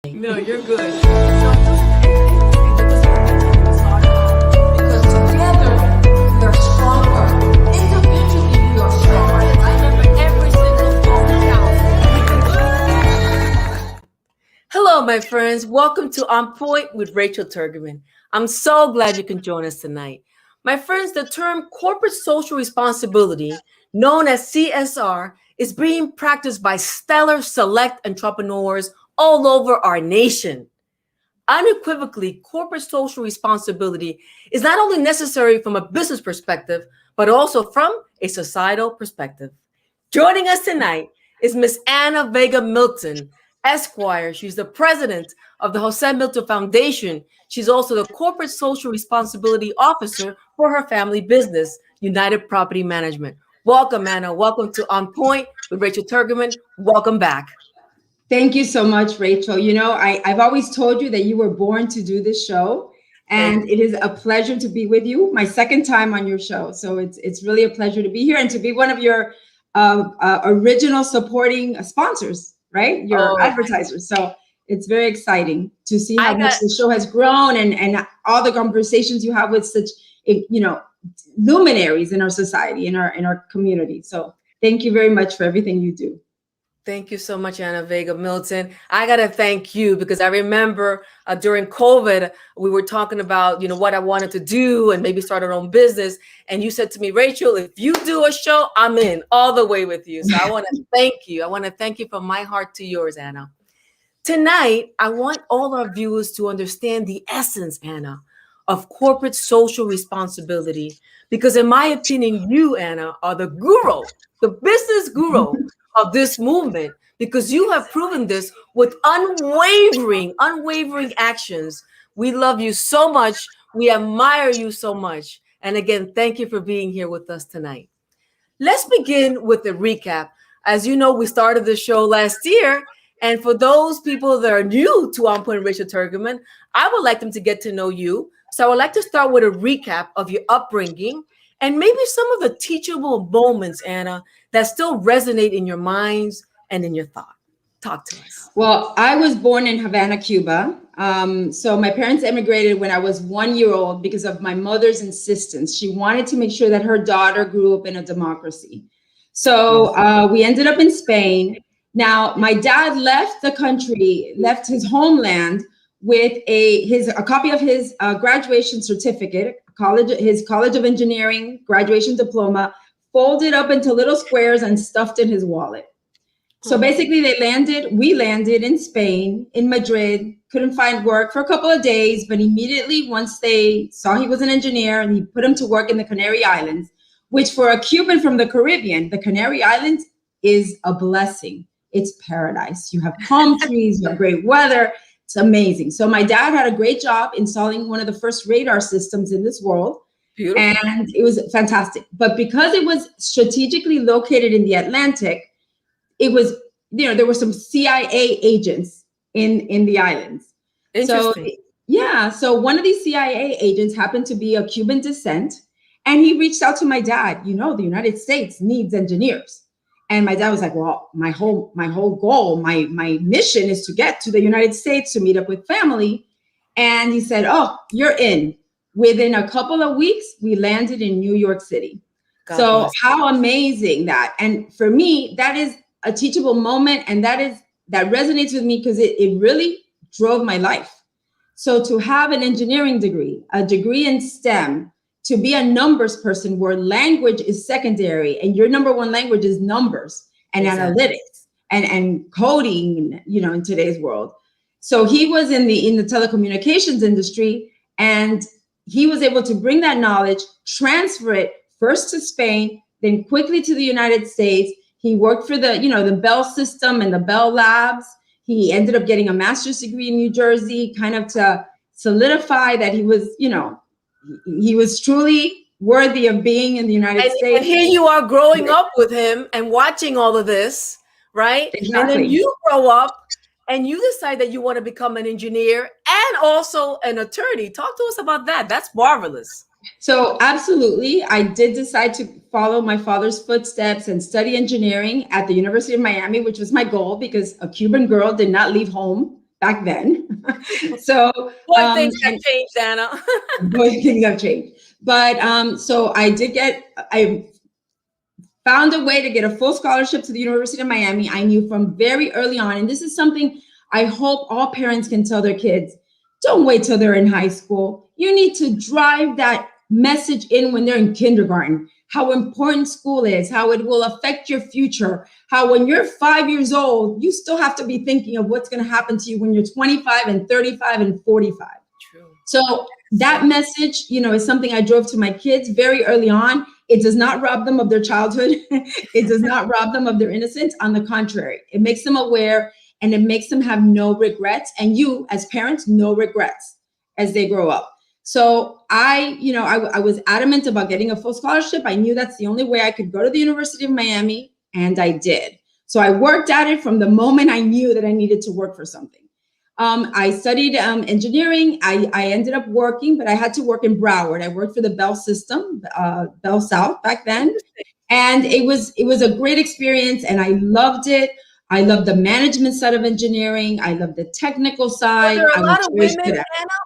No, you're good. Because together we are stronger. Individually we are stronger. Every single phone counts. Hello, my friends. Welcome to On Point with Rachel Turgeman. I'm so glad you can join us tonight. My friends, the term corporate social responsibility, known as CSR, is being practiced by stellar select entrepreneurs all over our nation. Unequivocally, corporate social responsibility is not only necessary from a business perspective, but also from a societal perspective. Joining us tonight is Miss Anna VeigaMilton, Esquire. She's the president of the Jose Milton Foundation. She's also the corporate social responsibility officer for her family business, United Property Management. Welcome, Anna. Welcome to On Point with Rachel Turgeman. Welcome back. Thank you so much, Rachel. You know, I've always told you that you were born to do this show, and it is a pleasure to be with you. My second time on your show, so it's really a pleasure to be here and to be one of your original supporting sponsors, right? Your advertisers. So it's very exciting to see how much the show has grown and all the conversations you have with such luminaries in our society, in our community. So thank you very much for everything you do. Thank you so much, Anna VeigaMilton. I got to thank you because I remember during COVID, we were talking about, what I wanted to do and maybe start our own business. And you said to me, Rachel, if you do a show, I'm in all the way with you. So I want to thank you. I want to thank you from my heart to yours, Anna. Tonight, I want all our viewers to understand the essence, Anna, of corporate social responsibility. Because in my opinion, you, Anna, are the guru, the business guru of this movement, because you have proven this with unwavering actions. We love you so much. We admire you so much. And again, thank you for being here with us tonight. Let's begin with a recap. As you know, we started the show last year. And for those people that are new to On Point with Rachel Turgeman, I would like them to get to know you. So I would like to start with a recap of your upbringing and maybe some of the teachable moments, Anna, that still resonate in your minds and in your thought. Talk to us. Well, I was born in Havana, Cuba. So my parents emigrated when I was 1 year old because of my mother's insistence. She wanted to make sure that her daughter grew up in a democracy. So we ended up in Spain. Now, my dad left the country, left his homeland with a copy of his graduation certificate, his College of Engineering graduation diploma, folded up into little squares and stuffed in his wallet. So basically we landed in Spain, in Madrid, couldn't find work for a couple of days, but immediately once they saw he was an engineer, and he put him to work in the Canary Islands, which for a Cuban from the Caribbean, the Canary Islands is a blessing. It's paradise. You have palm trees, you have great weather. It's amazing. So my dad had a great job installing one of the first radar systems in this world. Beautiful. And it was fantastic. But because it was strategically located in the Atlantic, it was, there were some CIA agents in the islands. Interesting. So one of these CIA agents happened to be of Cuban descent, and he reached out to my dad. The United States needs engineers. And my dad was like, well, my whole goal, my mission is to get to the United States to meet up with family. And he said, oh, you're in. Within a couple of weeks, we landed in New York City. So how amazing that. And for me, that is a teachable moment. And that resonates with me because it really drove my life. So to have an engineering degree, a degree in STEM, to be a numbers person where language is secondary and your number one language is numbers and analytics and coding, in today's world. So he was in the telecommunications industry, and he was able to bring that knowledge, transfer it first to Spain, then quickly to the United States. He worked for the Bell system and the Bell Labs. He ended up getting a master's degree in New Jersey, kind of to solidify that he was, he was truly worthy of being in the United States. And here you are growing up with him and watching all of this, right? Exactly. And then you grow up and you decide that you want to become an engineer and also an attorney. Talk to us about that. That's marvelous. So absolutely, I did decide to follow my father's footsteps and study engineering at the University of Miami, which was my goal because a Cuban girl did not leave home back then. So Boy, things have changed, Anna. boy, things have changed. But so I found a way to get a full scholarship to the University of Miami. I knew from very early on, and this is something I hope all parents can tell their kids, don't wait till they're in high school. You need to drive that message in when they're in kindergarten, how important school is, how it will affect your future, how when you're 5 years old, you still have to be thinking of what's going to happen to you when you're 25 and 35 and 45. True. So that message, is something I drove to my kids very early on. It does not rob them of their childhood. It does not rob them of their innocence. On the contrary, it makes them aware and it makes them have no regrets. And you, as parents, no regrets as they grow up. So I was adamant about getting a full scholarship. I knew that's the only way I could go to the University of Miami, and I did. So I worked at it from the moment I knew that I needed to work for something. I studied engineering. I ended up working, but I had to work in Broward. I worked for the Bell system, Bell South back then. And it was a great experience and I loved it. I loved the management side of engineering. I loved the technical side. Were there a lot of women, Anna?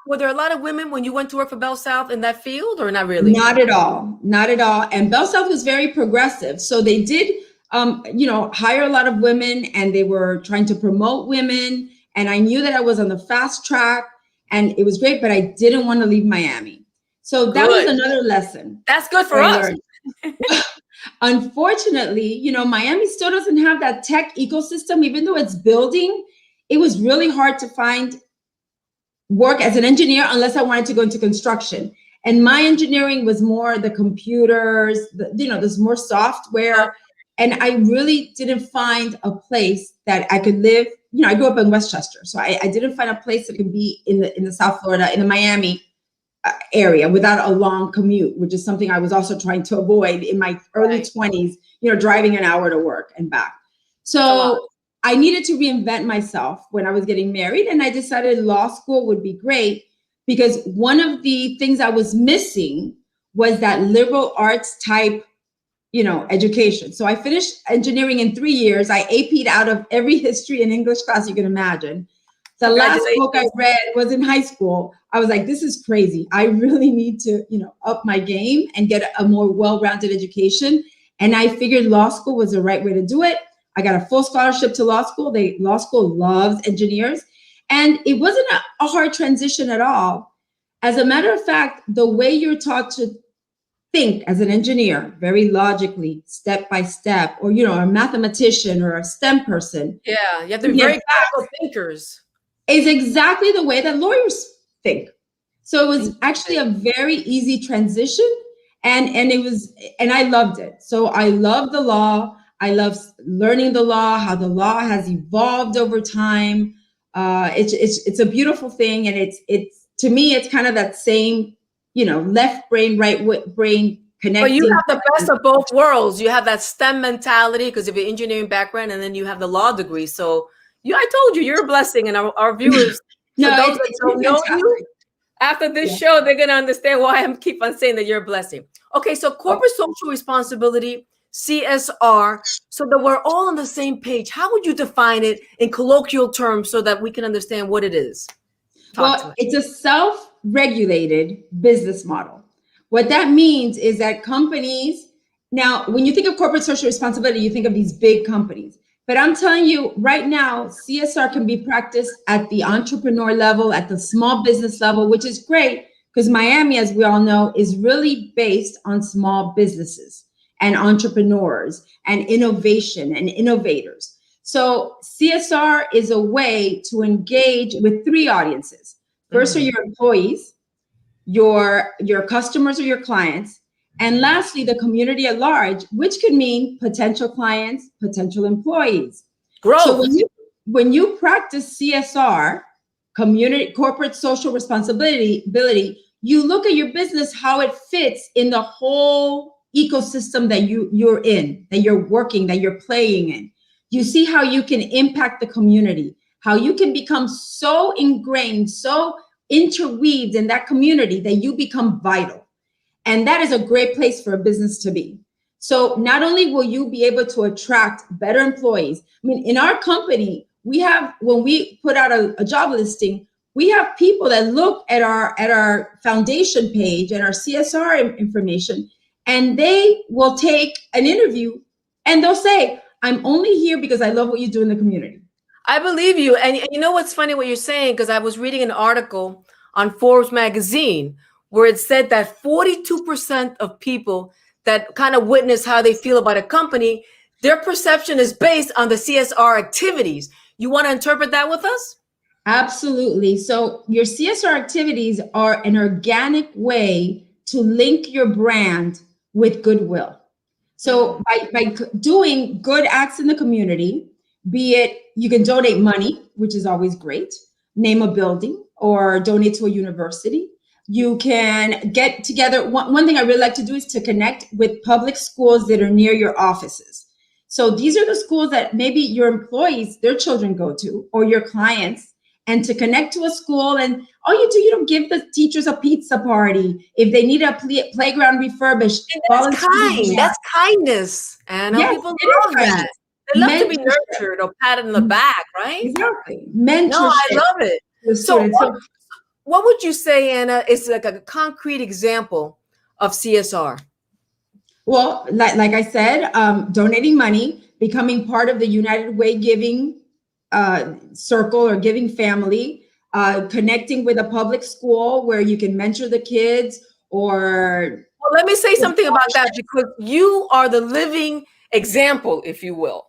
Were there a lot of women when you went to work for Bell South in that field or not really? Not at all. Not at all. And Bell South was very progressive. So they did, hire a lot of women and they were trying to promote women. And I knew that I was on the fast track and it was great, but I didn't want to leave Miami. So that was another lesson. That's good for us. Unfortunately, Miami still doesn't have that tech ecosystem, even though it's building. It was really hard to find work as an engineer unless I wanted to go into construction. And my engineering was more the computers, there's more software. And I really didn't find a place that I could live. I grew up in Westchester, so I didn't find a place that could be in the South Florida, in the Miami area without a long commute, which is something I was also trying to avoid in my early 20s, driving an hour to work and back. So I needed to reinvent myself when I was getting married, and I decided law school would be great because one of the things I was missing was that liberal arts type education. So I finished engineering in 3 years. I AP'd out of every history and English class you can imagine. The last book I read was in high school. I was like, this is crazy. I really need to, up my game and get a more well-rounded education. And I figured law school was the right way to do it. I got a full scholarship to law school. Law school loves engineers. And it wasn't a hard transition at all. As a matter of fact, the way you're taught to think as an engineer, very logically, step by step, or, a mathematician or a STEM person. Yeah, you have to be very critical thinkers. Is exactly the way that lawyers think. So it was actually a very easy transition and I loved it. So I love the law. I love learning the law, how the law has evolved over time. It's a beautiful thing. And it's to me, it's kind of that same, left brain, right brain connecting. But you have the best of both worlds. You have that STEM mentality because of your engineering background, and then you have the law degree. So I told you, you're a blessing, and our viewers, those that don't know you, after this show, they're going to understand why I keep on saying that you're a blessing. Okay, so corporate social responsibility, CSR, so that we're all on the same page. How would you define it in colloquial terms so that we can understand what it is? It's a self-regulated business model. What that means is that companies, now, when you think of corporate social responsibility, you think of these big companies. But I'm telling you right now, CSR can be practiced at the entrepreneur level, at the small business level, which is great because Miami, as we all know, is really based on small businesses and entrepreneurs and innovation and innovators. So CSR is a way to engage with three audiences. First are your employees, your customers or your clients, and lastly, the community at large, which could mean potential clients, potential employees. Growth. So when you practice CSR, corporate social responsibility, you look at your business, how it fits in the whole ecosystem that you're in, that you're working, that you're playing in. You see how you can impact the community, how you can become so ingrained, so interweaved in that community that you become vital. And that is a great place for a business to be. So not only will you be able to attract better employees, I mean, in our company, we have, when we put out a job listing, we have people that look at our foundation page and our CSR information, and they will take an interview and they'll say, I'm only here because I love what you do in the community. I believe you. And you know what's funny what you're saying? Because I was reading an article on Forbes magazine where it said that 42% of people that kind of witness how they feel about a company, their perception is based on the CSR activities. You want to interpret that with us? Absolutely. So your CSR activities are an organic way to link your brand with goodwill. So by doing good acts in the community, be it you can donate money, which is always great, name a building or donate to a university. You can get together. One thing I really like to do is to connect with public schools that are near your offices. So these are the schools that maybe your employees, their children go to, or your clients, and to connect to a school. And all you do, you don't give the teachers a pizza party. If they need a playground refurbished, that's kind. That's kindness. And yes, people love that. They love to be nurtured or patted in the back, right? Exactly. Mentorship. No, I love it. So what would you say, Anna, is like a concrete example of CSR? Well, like I said, donating money, becoming part of the United Way giving circle or giving family, connecting with a public school where you can mentor the kids, or... Well, let me say something about that, because you are the living example, if you will.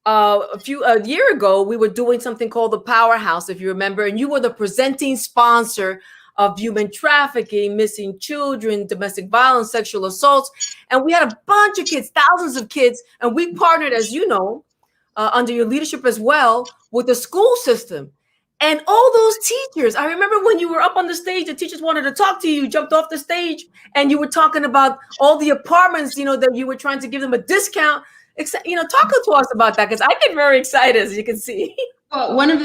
A year ago, we were doing something called the Powerhouse, if you remember, and you were the presenting sponsor of human trafficking, missing children, domestic violence, sexual assaults. And we had a bunch of kids, thousands of kids. And we partnered, as you know, under your leadership as well, with the school system. And all those teachers, I remember when you were up on the stage, the teachers wanted to talk to you, jumped off the stage, and you were talking about all the apartments, that you were trying to give them a discount. Talk to us about that, because I get very excited, as you can see. Well, one of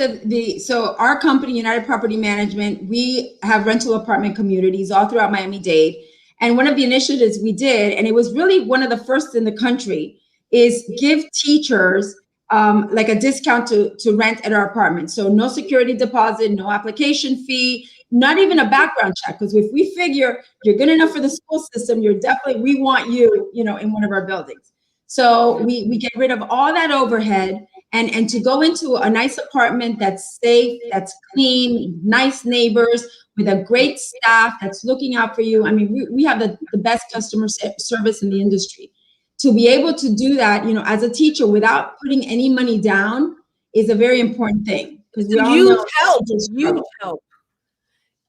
so our company, United Property Management, we have rental apartment communities all throughout Miami-Dade. And one of the initiatives we did, and it was really one of the first in the country, is give teachers like a discount to rent at our apartment. So no security deposit, no application fee, not even a background check. Because if we figure you're good enough for the school system, we want you, in one of our buildings. So we get rid of all that overhead and to go into a nice apartment that's safe, that's clean, nice neighbors with a great staff that's looking out for you. I mean, we have the best customer service in the industry. To be able to do that, as a teacher without putting any money down is a very important thing. Because huge help.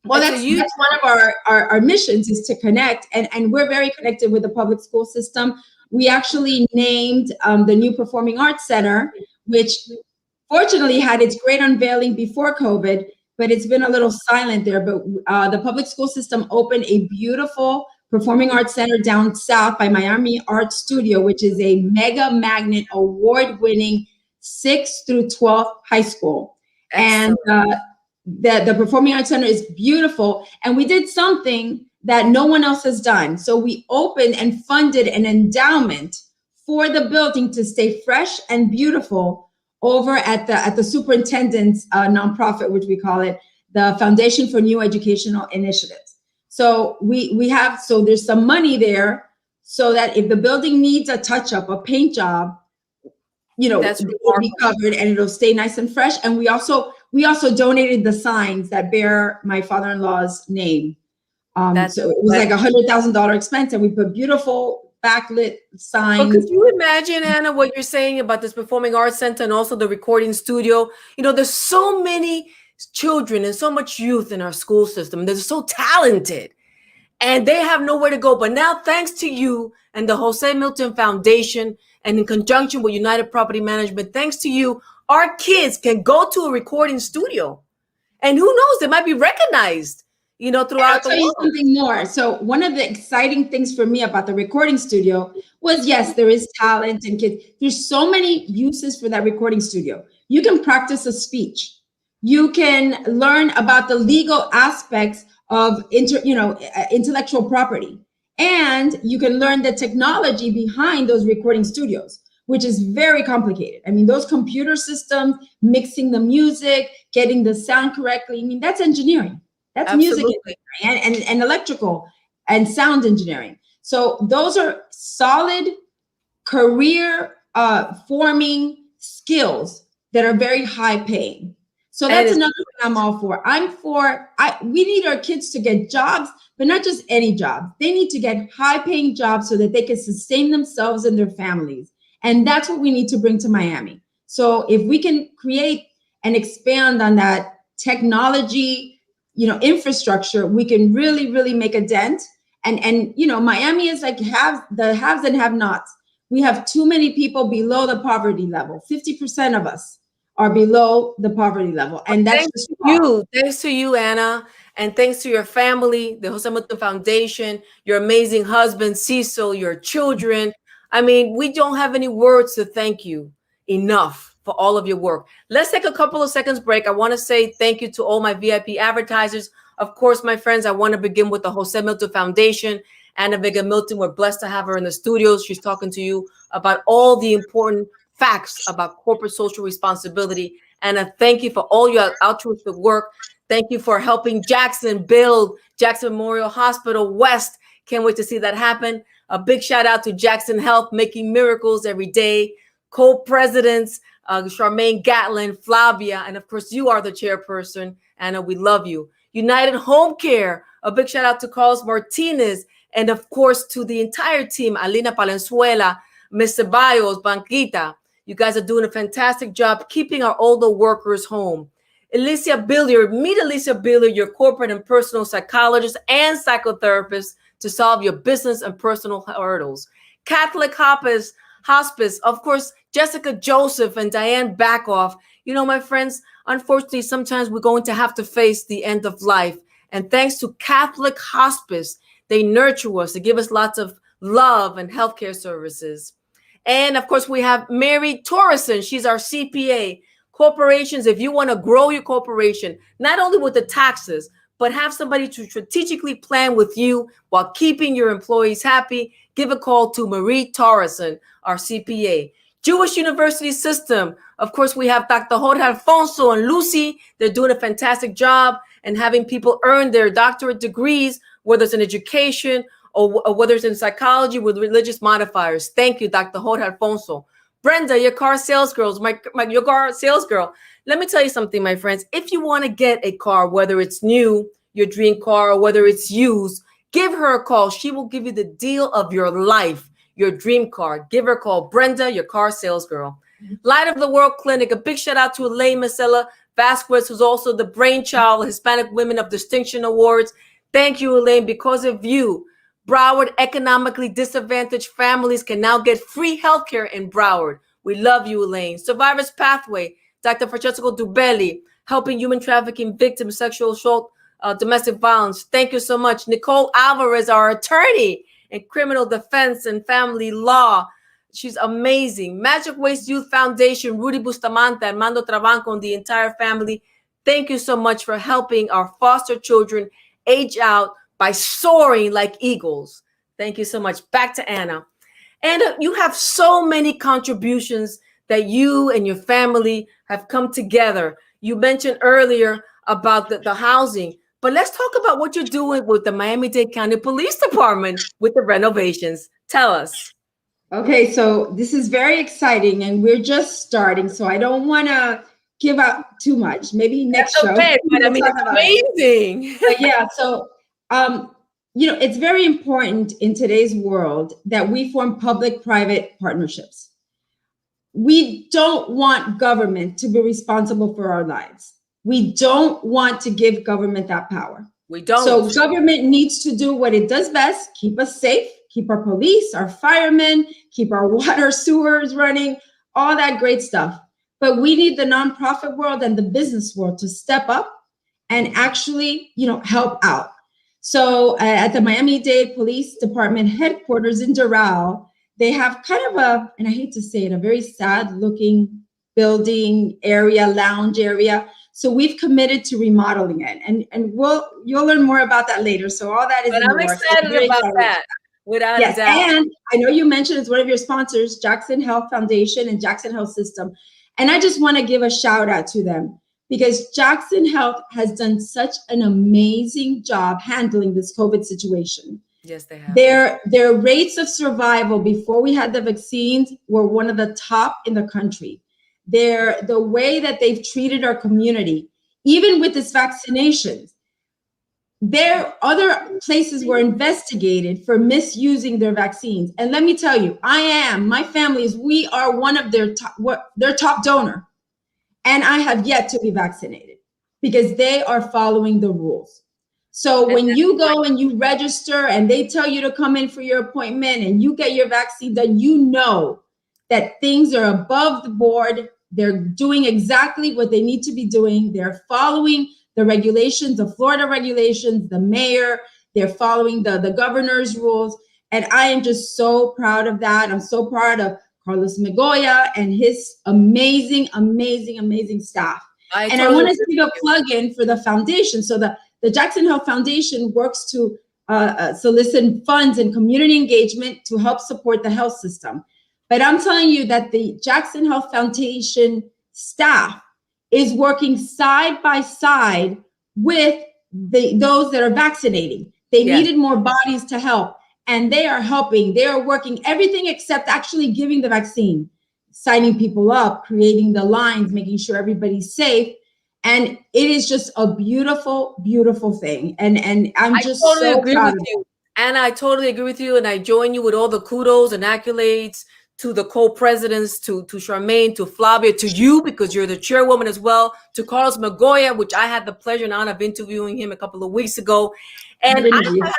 Well, that's one of our missions, is to connect, and we're very connected with the public school system. We actually named the new Performing Arts Center, which fortunately had its great unveiling before COVID, but it's been a little silent there. But the public school system opened a beautiful Performing Arts Center down south by Miami Art Studio, which is a mega magnet award-winning 6th through 12th high school. Excellent. And the Performing Arts Center is beautiful. And we did something that no one else has done. So we opened and funded an endowment for the building to stay fresh and beautiful over at the superintendent's nonprofit, which we call it, the Foundation for New Educational Initiatives. So so there's some money there so that if the building needs a touch up, a paint job, it will be covered and it'll stay nice and fresh. And we also donated the signs that bear my father-in-law's name. So it was like $100,000 expense, and we put beautiful backlit signs. But could you imagine, Anna, what you're saying about this Performing Arts Center and also the recording studio? There's so many children and so much youth in our school system. They're so talented and they have nowhere to go. But now, thanks to you and the Jose Milton Foundation, and in conjunction with United Property Management, thanks to you, our kids can go to a recording studio. And who knows, they might be recognized, throughout the world. I'll tell you something more. So one of the exciting things for me about the recording studio was, yes, there is talent and kids. There's so many uses for that recording studio. You can practice a speech. You can learn about the legal aspects of intellectual property. And you can learn the technology behind those recording studios. which is very complicated. I mean, those computer systems, mixing the music, getting the sound correctly. I mean, that's engineering. That's music engineering and electrical and sound engineering. So those are solid career forming skills that are very high paying. So that's another thing I'm all for. We need our kids to get jobs, but not just any jobs. They need to get high paying jobs so that they can sustain themselves and their families. And that's what we need to bring to Miami. So if we can create and expand on that technology, infrastructure, we can really, really make a dent. And Miami is like the haves and have nots. We have too many people below the poverty level. 50% of us are below the poverty level. And that's just you. Thanks to you, Anna. And thanks to your family, the Jose Milton Foundation, your amazing husband, Cecil, your children. I mean, we don't have any words to thank you enough for all of your work. Let's take a couple of seconds break. I want to say thank you to all my VIP advertisers. Of course, my friends, I want to begin with the Jose Milton Foundation. Anna VeigaMilton, we're blessed to have her in the studios. She's talking to you about all the important facts about corporate social responsibility. Anna, thank you for all your altruistic work. Thank you for helping Jackson build Jackson Memorial Hospital West. Can't wait to see that happen. A big shout out to Jackson Health, making miracles every day. Co-presidents, Charmaine Gatlin, Flavia, and of course, you are the chairperson. Anna, we love you. United Home Care, a big shout out to Carlos Martinez, and of course, to the entire team, Alina Palenzuela, Ms. Ceballos, Banquita. You guys are doing a fantastic job keeping our older workers home. Alicia Billiard, meet Alicia Billiard, your corporate and personal psychologist and psychotherapist to solve your business and personal hurdles. Catholic Hospice, of course, Jessica Joseph and Diane Backoff. My friends, unfortunately, sometimes we're going to have to face the end of life. And thanks to Catholic Hospice, they nurture us, they give us lots of love and healthcare services. And of course, we have Mary Torreson. She's our CPA. Corporations, if you want to grow your corporation, not only with the taxes, but have somebody to strategically plan with you while keeping your employees happy, give a call to Marie Torreson, our CPA. Jewish University System. Of course, we have Dr. Jorge Alfonso and Lucy. They're doing a fantastic job and having people earn their doctorate degrees, whether it's in education or whether it's in psychology with religious modifiers. Thank you, Dr. Jorge Alfonso. Brenda, your car sales girls, your car sales girl. Let me tell you something, my friends. If you want to get a car, whether it's new, your dream car, or whether it's used, give her a call. She will give you the deal of your life, your dream car. Give her a call. Brenda, your car sales girl. Light of the World Clinic. A big shout out to Elaine Marcela Vasquez, who's also the brainchild of Hispanic Women of Distinction Awards. Thank you, Elaine. Because of you, Broward economically disadvantaged families can now get free healthcare in Broward. We love you, Elaine. Survivors Pathway, Dr. Francesco Dubelli, helping human trafficking victims, sexual assault, domestic violence. Thank you so much. Nicole Alvarez, our attorney in criminal defense and family law. She's amazing. Magic Waste Youth Foundation, Rudy Bustamante, Armando Trabanco, and the entire family. Thank you so much for helping our foster children age out by soaring like eagles. Thank you so much. Back to Anna. Anna, you have so many contributions that you and your family have come together. You mentioned earlier about the housing, but let's talk about what you're doing with the Miami-Dade County Police Department with the renovations. Tell us. Okay, so this is very exciting and we're just starting, so I don't want to give out too much. Maybe next show. Okay, but I mean, it's amazing. But yeah, so it's very important in today's world that we form public-private partnerships. We don't want government to be responsible for our lives. We don't want to give government that power. We don't. So government needs to do what it does best, keep us safe, keep our police, our firemen, keep our water, sewers running, all that great stuff. But we need the nonprofit world and the business world to step up and actually, help out. So at the Miami-Dade Police Department headquarters in Doral, they have kind of and I hate to say it, a very sad looking building area, lounge area. So we've committed to remodeling it, and you'll learn more about that later. So all that is. But I'm excited about that. Without Yes, a doubt. and I know you mentioned it's one of your sponsors, Jackson Health Foundation and Jackson Health System. And I just want to give a shout out to them because Jackson Health has done such an amazing job handling this COVID situation. Yes, they have. Their rates of survival before we had the vaccines were one of the top in the country. The way that they've treated our community, even with this vaccinations, there other places were investigated for misusing their vaccines. And let me tell you, my family we are one of their top donor. And I have yet to be vaccinated because they are following the rules. So when you go and you register and they tell you to come in for your appointment and you get your vaccine done, you know that things are above the board. They're doing exactly what they need to be doing. They're following the regulations, the Florida regulations, the mayor, they're following the governor's rules. And I am just so proud of that. I'm so proud of Carlos Migoya and his amazing, amazing, amazing staff. I want to give a plug-in for the foundation. So the Jackson Health Foundation works to solicit funds and community engagement to help support the health system. But I'm telling you that the Jackson Health Foundation staff is working side by side with those that are vaccinating. They needed more bodies to help, and they are helping. They are working everything except actually giving the vaccine, signing people up, creating the lines, making sure everybody's safe. And it is just a beautiful, beautiful thing. And I'm just so proud of you. And I totally agree with you. And I join you with all the kudos and accolades to the co-presidents, to Charmaine, to Flavia, to you, because you're the chairwoman as well, to Carlos Migoya, which I had the pleasure and honor of interviewing him a couple of weeks ago. And I had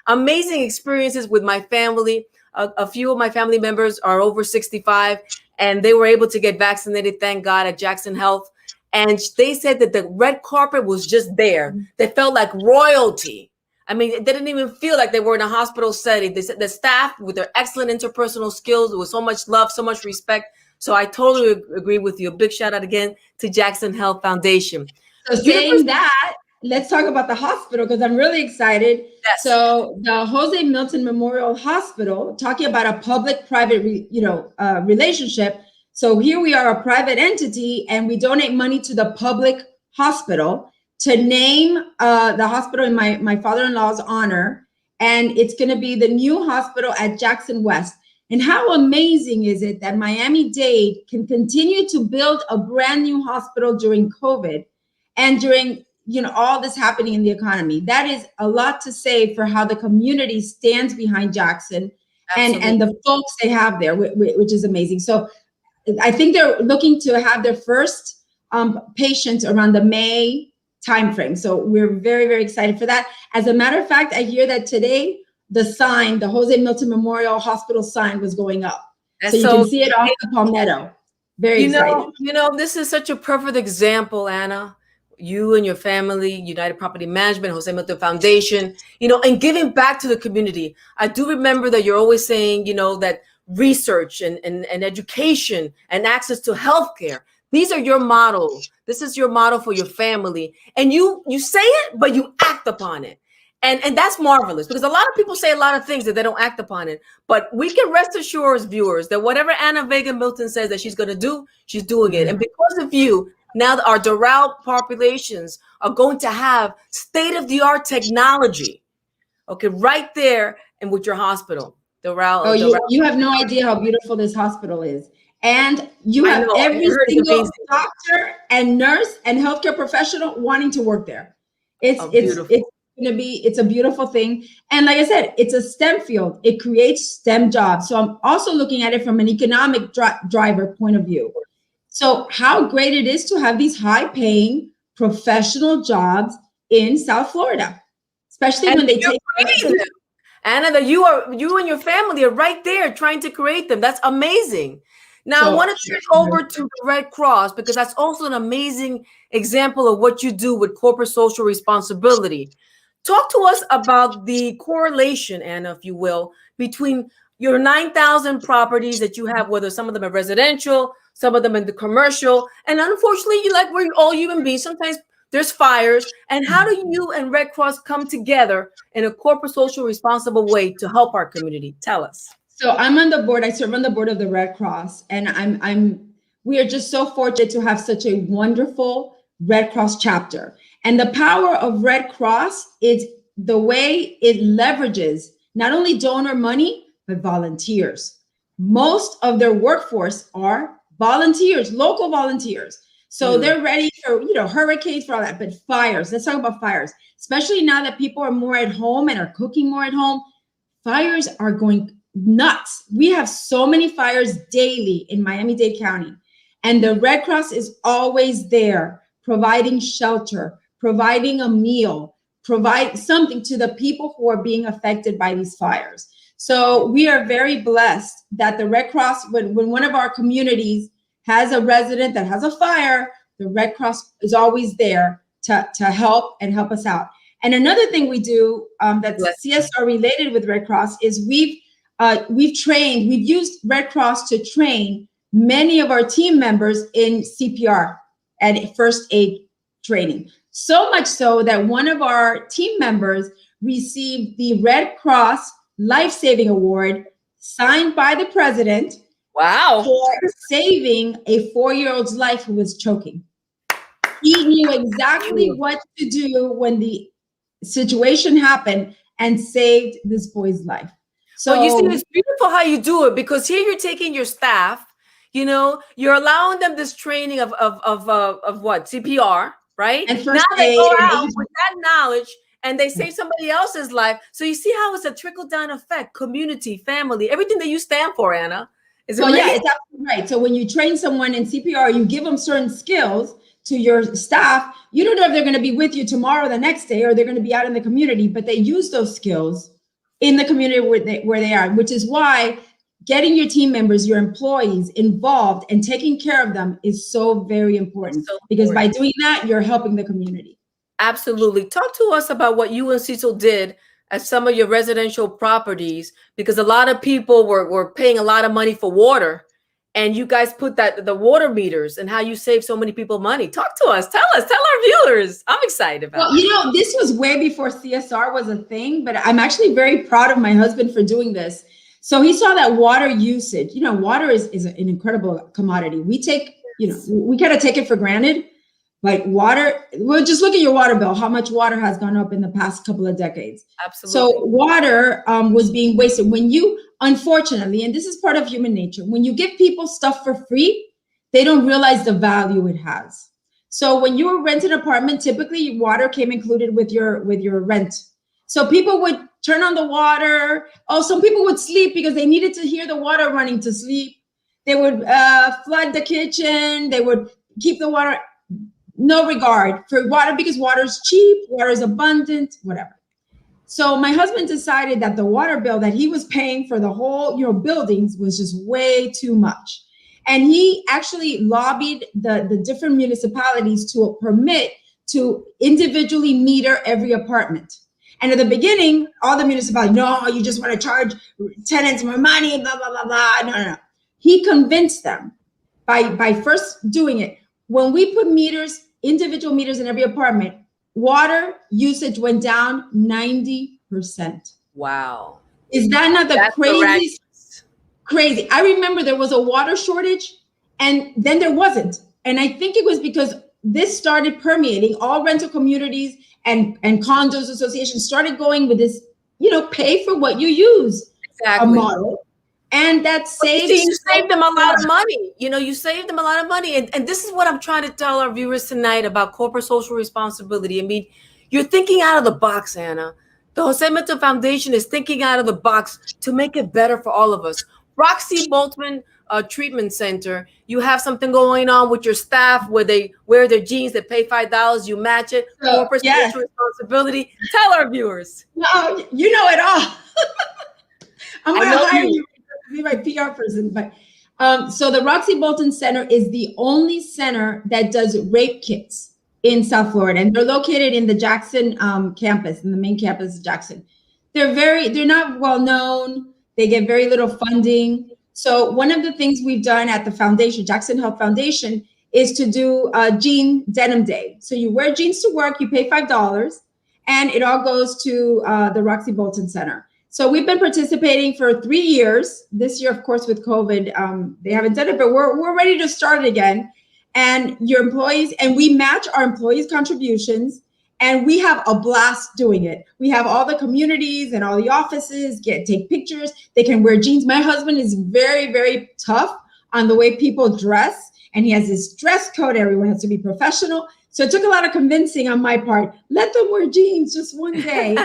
amazing experiences with my family. A few of my family members are over 65, and they were able to get vaccinated, thank God, at Jackson Health. And they said that the red carpet was just there. They felt like royalty. I mean, it didn't even feel like they were in a hospital setting. They said the staff with their excellent interpersonal skills, with so much love, so much respect. So I totally agree with you. A big shout out again to Jackson Health Foundation. So saying that, let's talk about the hospital because I'm really excited. Yes. So the Jose Milton Memorial Hospital, talking about a public-private, relationship. So here we are, a private entity, and we donate money to the public hospital to name the hospital in my father-in-law's honor. And it's going to be the new hospital at Jackson West. And how amazing is it that Miami-Dade can continue to build a brand new hospital during COVID and during all this happening in the economy? That is a lot to say for how the community stands behind Jackson and the folks they have there, which is amazing. So I think they're looking to have their first patients around the May timeframe. So we're very, very excited for that. As a matter of fact, I hear that today the Jose Milton Memorial Hospital sign was going up. So you can see it off the Palmetto. Very excited. This is such a perfect example, Anna. You and your family, United Property Management, Jose Milton Foundation, and giving back to the community. I do remember that you're always saying, that research and education and access to healthcare, these are your models. This is your model for your family. And you say it, but you act upon it. And that's marvelous because a lot of people say a lot of things that they don't act upon it. But we can rest assured as viewers that whatever Anna VeigaMilton says that she's going to do, she's doing it. And because of you, now our Doral populations are going to have state-of-the-art technology, right there and with your hospital. Doral. You have no idea how beautiful this hospital is. And you have every single doctor and nurse and healthcare professional wanting to work there. It's a beautiful thing. And like I said, it's a STEM field. It creates STEM jobs. So I'm also looking at it from an economic driver point of view. So how great it is to have these high-paying professional jobs in South Florida, especially when they take them. Anna, that you and your family are right there trying to create them. That's amazing. Now, I want to turn over to the Red Cross because that's also an amazing example of what you do with corporate social responsibility. Talk to us about the correlation, Anna, if you will, between your 9,000 properties that you have, whether some of them are residential, some of them in the commercial, and unfortunately, we're all human beings. Sometimes there's fires. And how do you and Red Cross come together in a corporate social responsible way to help our community? Tell us. So I'm on the board. I serve on the board of the Red Cross, and we are just so fortunate to have such a wonderful Red Cross chapter. And the power of Red Cross is the way it leverages not only donor money, but volunteers. Most of their workforce are volunteers, local volunteers. So they're ready for, hurricanes, for all that, but fires. Let's talk about fires, especially now that people are more at home and are cooking more at home. Fires are going nuts. We have so many fires daily in Miami-Dade County, and the Red Cross is always there, providing shelter, providing a meal, provide something to the people who are being affected by these fires. So we are very blessed that the Red Cross, when one of our communities has a resident that has a fire, the Red Cross is always there to help and help us out. And another thing we do that's CSR related with Red Cross is we've used Red Cross to train many of our team members in CPR and first aid training. So much so that one of our team members received the Red Cross Life-Saving Award signed by the president. Wow. For saving a 4-year-old's life who was choking. He knew exactly what to do when the situation happened and saved this boy's life. So well, you see, it's beautiful how you do it, because here you're taking your staff, you're allowing them this training of what? CPR, right? And now they go out with that knowledge and they save somebody else's life. So you see how it's a trickle-down effect, community, family, everything that you stand for, Anna. So yeah, it's absolutely right. So when you train someone in CPR, you give them certain skills to your staff. You don't know if they're going to be with you tomorrow, the next day, or they're going to be out in the community, but they use those skills in the community where they are, which is why getting your team members, your employees involved and taking care of them is so very important, because by doing that, you're helping the community. Absolutely. Talk to us about what you and Cecil did at some of your residential properties, because a lot of people were paying a lot of money for water, and you guys put the water meters, and how you save so many people money. Talk to us. Tell our viewers. I'm excited about it. This was way before CSR was a thing, but I'm actually very proud of my husband for doing this. So he saw that water usage, water is an incredible commodity. We take, we kind of take it for granted. Like water, well, just look at your water bill, how much water has gone up in the past couple of decades. Absolutely. So water was being wasted. When you, unfortunately, and this is part of human nature, when you give people stuff for free, they don't realize the value it has. So when you rent an apartment, typically water came included with your rent. So people would turn on the water. Oh, some people would sleep because they needed to hear the water running to sleep. They would flood the kitchen. They would keep the water. No regard for water, because water is cheap, water is abundant, whatever. So my husband decided that the water bill that he was paying for the whole, buildings was just way too much. And he actually lobbied the different municipalities to permit to individually meter every apartment. And at the beginning, all the municipalities, no, you just want to charge tenants more money, blah, blah, blah, blah. No. He convinced them by first doing it. When we put meters, individual meters in every apartment, water usage went down 90%. Wow. Is that not the craziest? Crazy. I remember there was a water shortage, and then there wasn't. And I think it was because this started permeating all rental communities and condos associations started going with this, pay for what you use a model. And that saved you saved them a lot of money. You saved them a lot of money. And this is what I'm trying to tell our viewers tonight about corporate social responsibility. I mean, you're thinking out of the box, Anna. The Jose Milton Foundation is thinking out of the box to make it better for all of us. Roxy Boltman Treatment Center, you have something going on with your staff where they wear their jeans, they pay $5, you match it. Corporate social responsibility. Tell our viewers. No, you know it all. I'm going to hire you. Be my PR person, but so the Roxy Bolton Center is the only center that does rape kits in South Florida, and they're located in the Jackson campus, in the main campus of Jackson. They're not well known. They get very little funding. So one of the things we've done at the foundation, Jackson Health Foundation, is to do a jean denim day. So you wear jeans to work, you pay $5, and it all goes to the Roxy Bolton Center. So we've been participating for 3 years. This year, of course, with COVID, they haven't done it, but we're ready to start it again. And your employees, and we match our employees' contributions, and we have a blast doing it. We have all the communities and all the offices take pictures. They can wear jeans. My husband is very, very tough on the way people dress, and he has this dress code. Everyone has to be professional. So it took a lot of convincing on my part. Let them wear jeans just one day.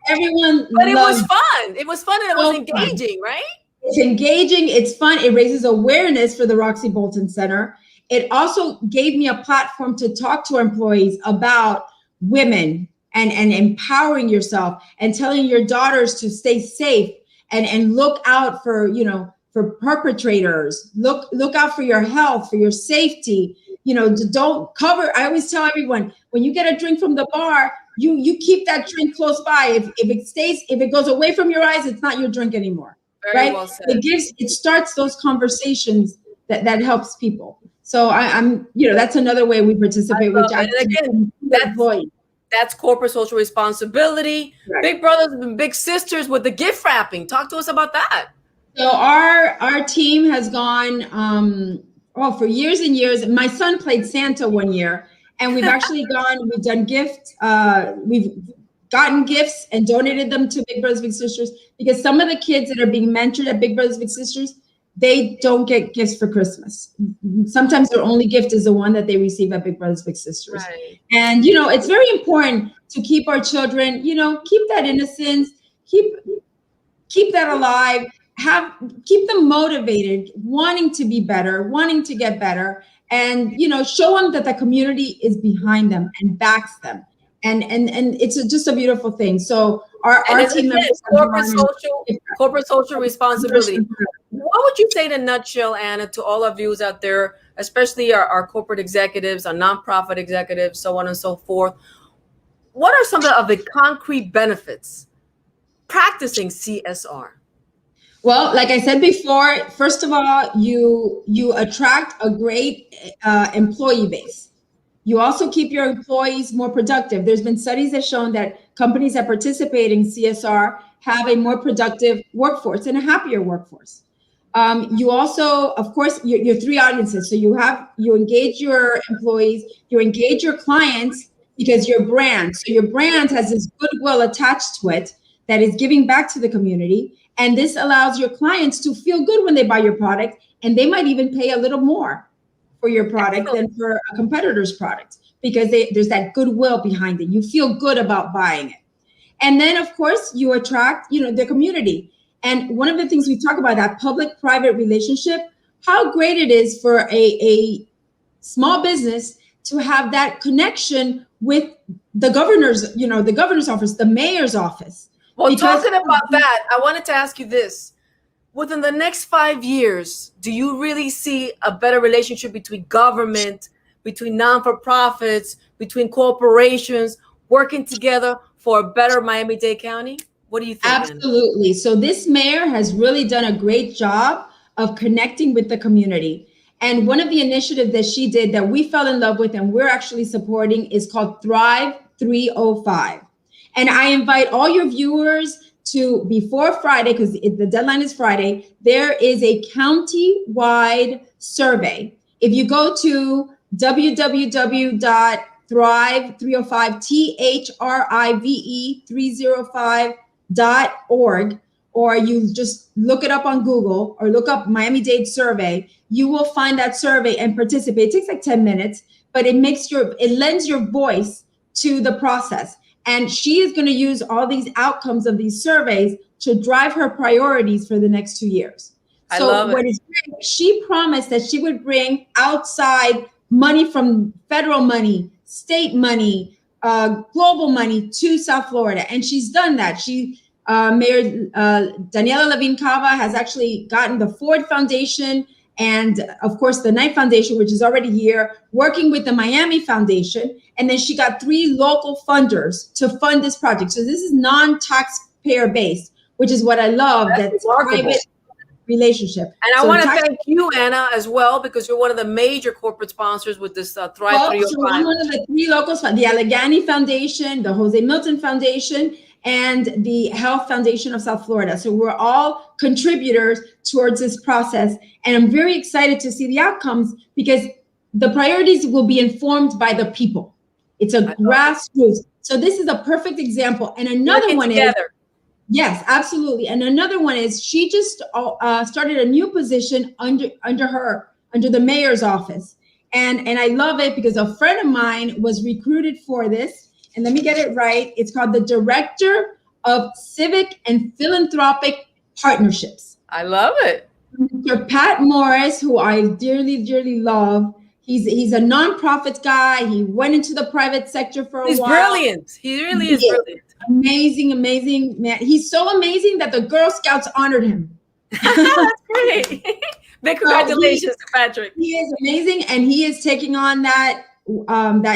Everyone But it was fun. It was fun and it was engaging, right? It's engaging. It's fun. It raises awareness for the Roxy Bolton Center. It also gave me a platform to talk to our employees about women and empowering yourself and telling your daughters to stay safe and look out for, for perpetrators. Look out for your health, for your safety. Don't cover. I always tell everyone, when you get a drink from the bar, you keep that drink close by. If it goes away from your eyes, it's not your drink anymore. Very right? well said. It starts those conversations that helps people. So I'm that's another way we participate with and again, that's corporate social responsibility. Right. Big brothers and big sisters with the gift wrapping. Talk to us about that. So our team has gone for years and years. My son played Santa one year, and we've actually we've done gifts. We've gotten gifts and donated them to Big Brothers Big Sisters, because some of the kids that are being mentored at Big Brothers Big Sisters, they don't get gifts for Christmas. Sometimes their only gift is the one that they receive at Big Brothers Big Sisters. Right. And it's very important to keep our children, keep that innocence, keep that alive, keep them motivated, wanting to be better, wanting to get better, and show them that the community is behind them and backs them. And it's just a beautiful thing. So our team members, corporate social responsibility. What would you say in a nutshell, Anna, to all our viewers out there, especially our corporate executives, our nonprofit executives, so on and so forth? What are some of the concrete benefits practicing CSR? Well, like I said before, first of all, you attract a great employee base. You also keep your employees more productive. There's been studies that shown that companies that participate in CSR have a more productive workforce and a happier workforce. You also, of course, your three audiences. So you engage your employees, you engage your clients, because your brand. So your brand has this goodwill attached to it that is giving back to the community. And this allows your clients to feel good when they buy your product, and they might even pay a little more for your product than for a competitor's product, because there's that goodwill behind it. You feel good about buying it. And then, of course, you attract, the community. And one of the things we talk about, that public-private relationship, how great it is for a small business to have that connection with the governor's, the governor's office, the mayor's office. Well, talking about that, I wanted to ask you this. Within the next 5 years, do you really see a better relationship between government, between non-for-profits, between corporations, working together for a better Miami-Dade County? What do you think? Absolutely. So this mayor has really done a great job of connecting with the community. And one of the initiatives that she did that we fell in love with and we're actually supporting is called Thrive 305. And I invite all your viewers to, before Friday, because the deadline is Friday, there is a county-wide survey. If you go to www.thrive305, THRIVE305.org, or you just look it up on Google or look up Miami-Dade survey, you will find that survey and participate. It takes like 10 minutes, but it lends your voice to the process. And she is going to use all these outcomes of these surveys to drive her priorities for the next 2 years. She promised that she would bring outside money from federal money, state money, global money to South Florida. And she's done that. Mayor Daniela Levine Cava has actually gotten the Ford Foundation and, of course, the Knight Foundation, which is already here, working with the Miami Foundation. And then she got 3 local funders to fund this project. So this is non-taxpayer based, which is what I love. That's private. relationship. And I So want to tax- thank you, Anna, as well, because you're one of the major corporate sponsors with this Thrive Well, 305. so I'm one of the 3 locals, the Allegheny Foundation, the Jose Milton Foundation, and the Health Foundation of South Florida. So we're all contributors towards this process. And I'm very excited to see the outcomes because the priorities will be informed by the people. It's a grassroots. So this is a perfect example. And another one is, yes, absolutely. And another one is she just started a new position under the mayor's office. And I love it because a friend of mine was recruited for this. And let me get it right. It's called the Director of Civic and Philanthropic Partnerships. I love it. Mr. Pat Morris, who I dearly, dearly love. He's a nonprofit guy. He went into the private sector for a while. He's brilliant. He really is brilliant. Amazing, amazing man. He's so amazing that the Girl Scouts honored him. That's great. Big congratulations to Patrick. He is amazing, and he is taking on that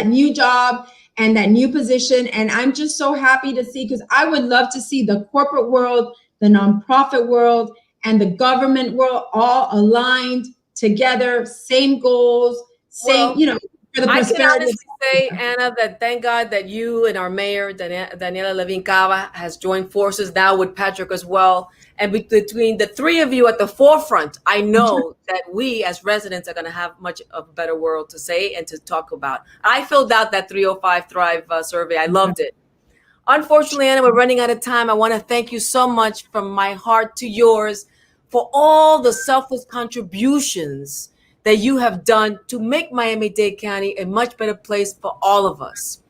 new job and that new position. And I'm just so happy to see, because I would love to see the corporate world, the nonprofit world, and the government world all aligned together, same goals, same, for the prosperity. I can honestly say, Anna, that thank God that you and our mayor, Daniela Levin Cava, has joined forces now with Patrick as well. And between the 3 of you at the forefront, I know that we as residents are going to have much of a better world to say and to talk about. I filled out that 305 Thrive survey. I loved it. Unfortunately, Anna, we're running out of time. I want to thank you so much from my heart to yours for all the selfless contributions that you have done to make Miami-Dade County a much better place for all of us.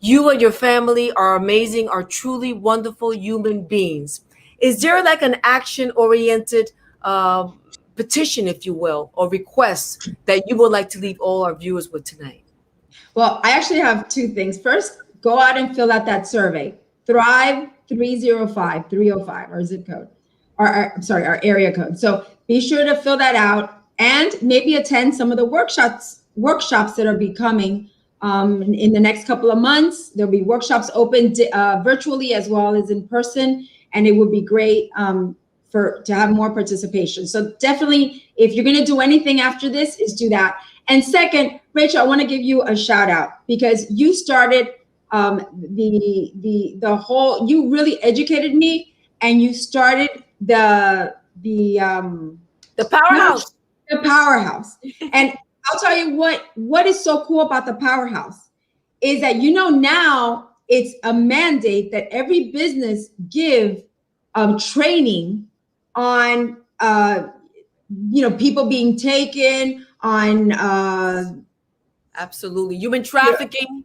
You and your family are amazing, are truly wonderful human beings. Is there like an action-oriented petition, if you will, or request that you would like to leave all our viewers with tonight? Well, I actually have 2 things. First, go out and fill out that survey. Thrive 305, our zip code, our area code. So be sure to fill that out and maybe attend some of the workshops that are becoming in the next couple of months. There'll be workshops open virtually as well as in person, and it would be great to have more participation. So definitely, if you're going to do anything after this, is do that. And second, Rachel, I want to give you a shout out because you started the whole. You really educated me, and you started the powerhouse. The powerhouse. And I'll tell you what is so cool about the powerhouse is that, now it's a mandate that every business give training on, people being taken, on absolutely human trafficking.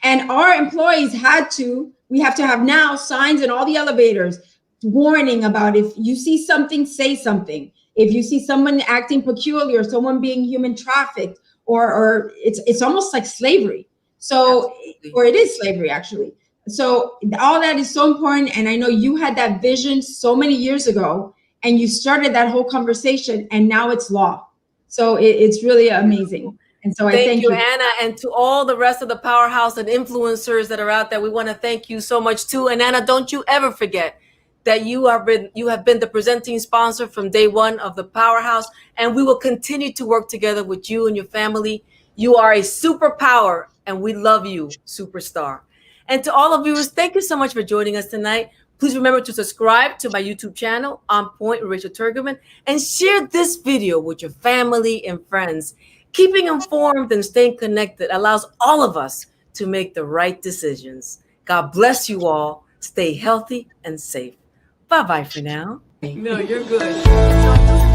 And our employees we have to have now signs in all the elevators warning about if you see something, say something. If you see someone acting peculiar, someone being human trafficked, or it's almost like slavery. So, absolutely. Or it is slavery actually. So all that is so important. And I know you had that vision so many years ago, and you started that whole conversation, and now it's law. So it's really amazing. And so I thank you, Anna, and to all the rest of the powerhouse and influencers that are out there. We want to thank you so much too. And Anna, don't you ever forget that you have been the presenting sponsor from day one of the powerhouse, and we will continue to work together with you and your family. You are a superpower, and we love you, superstar. And to all of viewers, thank you so much for joining us tonight. Please remember to subscribe to my YouTube channel, On Point with Rachel Turgerman, and share this video with your family and friends. Keeping informed and staying connected allows all of us to make the right decisions. God bless you all. Stay healthy and safe. Bye-bye for now. No, you're good.